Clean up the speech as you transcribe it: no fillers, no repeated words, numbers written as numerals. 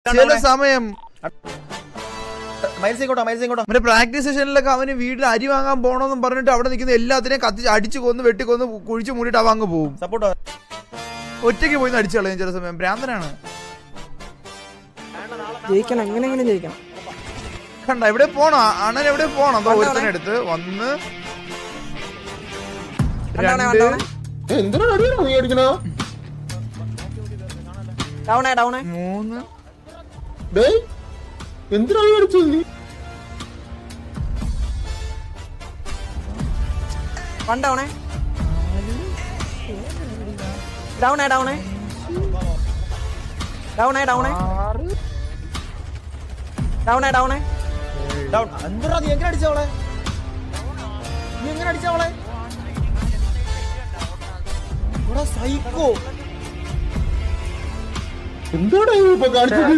ചില സമയം മറ്റേ പ്രാക്ടീസ് സെഷനിലൊക്കെ അവന് വീട്ടിൽ അരി വാങ്ങാൻ പോണോന്നും പറഞ്ഞിട്ട് അവിടെ നിൽക്കുന്ന എല്ലാത്തിനെയും കത്തിച്ച് അടിച്ചു കൊന്ന് വെട്ടിക്കൊന്ന് കുഴിച്ചു മൂടിയിട്ട് അവ അങ്ങ് പോവും. ഒറ്റയ്ക്ക് പോയി അടിച്ചു കളയും ചില സമയം. ഭ്രാന്തനാണ്. ജയിക്കണം, എങ്ങനെയെങ്കിലും ജയിക്കണം. കണ്ട എവിടെ പോണോ അണ്ണൻ, എവിടെ പോണോ? അതോ ഒരുത്തനെടുത്ത് വന്ന് മൂന്ന് എന്തിനാണ് അടിച്ചത് നീ? ഡൗണേ ഡൗണേ ഡൗണേ ഡൗണേ ഡൗണേ ഡൗണേ ഡൗണേ എന്താ നീ എങ്ങനെ അടിച്ചവളെ? നീ എങ്ങനെ അടിച്ചവളെ? സൈക്കോ എന്താണ് കാണിച്ചത്?